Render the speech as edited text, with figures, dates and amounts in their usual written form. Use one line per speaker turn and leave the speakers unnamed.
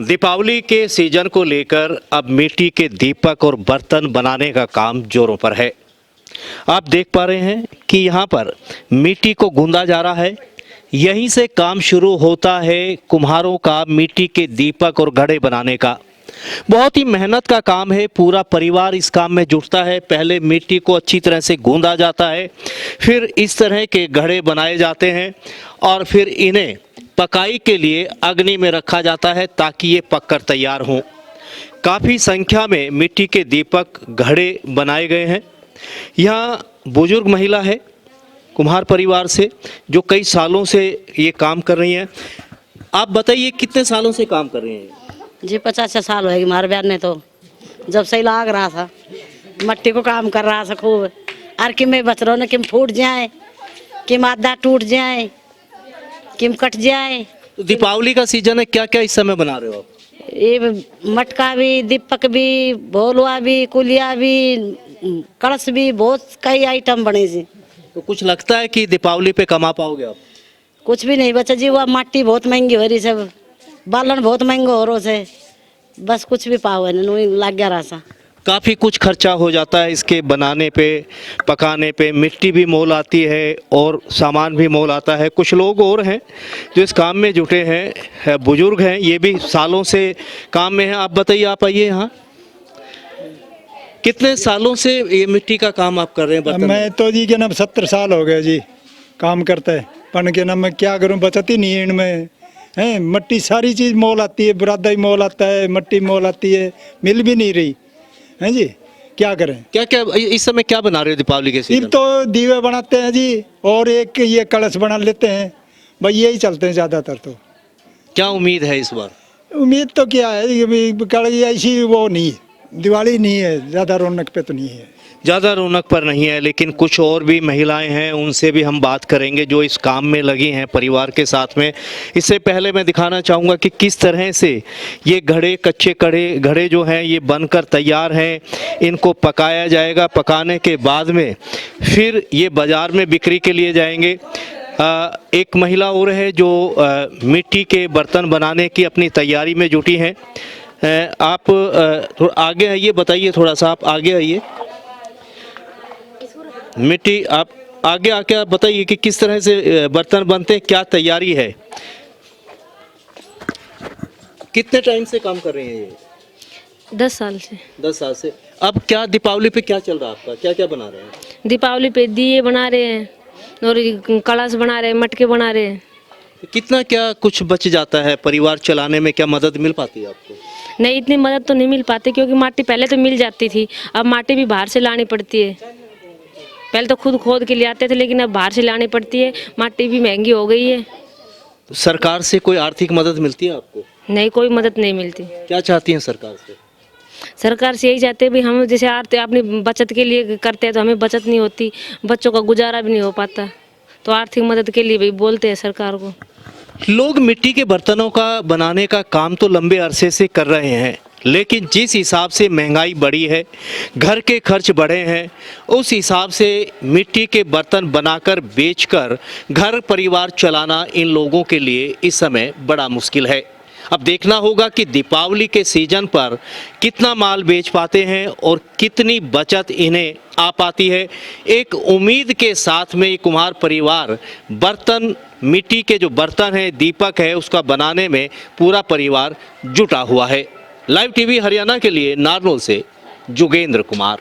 दीपावली के सीजन को लेकर अब मिट्टी के दीपक और बर्तन बनाने का काम जोरों पर है। आप देख पा रहे हैं कि यहाँ पर मिट्टी को गूंदा जा रहा है। यहीं से काम शुरू होता है कुम्हारों का मिट्टी के दीपक और घड़े बनाने का। बहुत ही मेहनत का काम है, पूरा परिवार इस काम में जुटता है। पहले मिट्टी को अच्छी तरह से गूंदा जाता है, फिर इस तरह के घड़े बनाए जाते हैं और फिर इन्हें पकाई के लिए अग्नि में रखा जाता है ताकि ये पककर तैयार हों। काफ़ी संख्या में मिट्टी के दीपक घड़े बनाए गए हैं। यहाँ बुजुर्ग महिला है कुम्हार परिवार से जो कई सालों से ये काम कर रही हैं। आप बताइए कितने सालों से काम कर रही हैं?
जी 50 साल होगी हमारे बहन ने, तो जब सही लाग रहा था मट्टी को काम कर रहा था खूब। और कि में बच रहा ना, किम फूट जाए, किम आधा टूट जाए, किम कट जाए।
तो दीपावली का सीजन है, क्या क्या इस समय बना रहे हो आप?
ये मटका भी, दीपक भी, भोलुआ भी, कुलिया भी, कलश भी, बहुत कई आइटम बने जी।
तो कुछ लगता है कि दीपावली पे कमा पाओगे आप?
कुछ भी नहीं बचा जी, वह माटी बहुत महंगी हो रही, सब बालन बहुत महंगा हो रहा है, बस कुछ भी पाओ है लग गया रहा।
काफ़ी कुछ खर्चा हो जाता है इसके बनाने पे, पकाने पे। मिट्टी भी मोल आती है और सामान भी मोल आता है। कुछ लोग और हैं जो इस काम में जुटे हैं, बुजुर्ग हैं, ये भी सालों से काम में हैं। आप बताइए, आप आइए यहाँ। कितने सालों से ये मिट्टी का काम आप कर रहे हैं?
मैं तो जी के नाम 70 साल हो गए जी काम करता है, पन के नाम मैं क्या करूं, बचत ही नहीं है इनमें। है मट्टी सारी चीज़ मोल आती है, बुरादा ही मोल आता है, मट्टी मोल आती है, मिल भी नहीं रही है जी। क्या करें?
क्या क्या इस समय क्या बना रहे हो दीपावली के सीजन?
तो दीवे बनाते हैं जी और एक ये कलश बना लेते हैं, भाई यही चलते हैं ज़्यादातर। तो
क्या उम्मीद है इस बार?
उम्मीद तो क्या है, कल ऐसी वो नहीं है, दिवाली नहीं है, ज़्यादा रौनक पे तो नहीं है,
ज़्यादा रौनक पर नहीं है। लेकिन कुछ और भी महिलाएं हैं, उनसे भी हम बात करेंगे जो इस काम में लगी हैं परिवार के साथ में। इससे पहले मैं दिखाना चाहूँगा कि किस तरह से ये घड़े, कच्चे घड़े जो हैं ये बनकर तैयार हैं। इनको पकाया जाएगा, पकाने के बाद में फिर ये बाज़ार में बिक्री के लिए जाएंगे। एक महिला और है जो मिट्टी के बर्तन बनाने की अपनी तैयारी में जुटी हैं। आप थोड़ा आगे आइए, बताइए, थोड़ा सा आप आगे आइए। मिट्टी आप आगे आके आप बताइए कि किस तरह से बर्तन बनते हैं, क्या तैयारी है? कितने टाइम से काम कर रहे हैं ये?
10 साल से।
10 साल से। अब क्या दीपावली पे क्या चल रहा है आपका? क्या क्या बना रहे हैं?
दीपावली पे दिए बना रहे हैं और कलश बना रहे हैं, मटके बना रहे हैं।
कितना क्या कुछ बच जाता है परिवार चलाने में? क्या मदद मिल पाती है आपको?
नहीं, इतनी मदद तो नहीं मिल पाती क्योंकि माटी पहले तो मिल जाती थी, अब माटी भी बाहर से लानी पड़ती है। पहले तो खुद खोद के ले आते थे, लेकिन अब बाहर से लानी पड़ती है, माटी भी महंगी हो गई है।
तो सरकार से कोई आर्थिक मदद मिलती है आपको?
नहीं, कोई मदद नहीं मिलती।
क्या चाहती हैं सरकार से?
सरकार से यही चाहते हैं भी हम जैसे आते अपनी बचत के लिए करते हैं तो हमें बचत नहीं होती, बच्चों का गुजारा भी नहीं हो पाता, तो आर्थिक मदद के लिए भी बोलते हैं सरकार को।
लोग मिट्टी के बर्तनों का बनाने का काम तो लंबे अरसे से कर रहे हैं, लेकिन जिस हिसाब से महंगाई बढ़ी है, घर के खर्च बढ़े हैं, उस हिसाब से मिट्टी के बर्तन बनाकर बेचकर घर परिवार चलाना इन लोगों के लिए इस समय बड़ा मुश्किल है। अब देखना होगा कि दीपावली के सीजन पर कितना माल बेच पाते हैं और कितनी बचत इन्हें आ पाती है। एक उम्मीद के साथ में ये कुम्हार परिवार बर्तन, मिट्टी के जो बर्तन हैं, दीपक है, उसका बनाने में पूरा परिवार जुटा हुआ है। लाइव टीवी हरियाणा के लिए नारनौल से जोगेंद्र कुमार।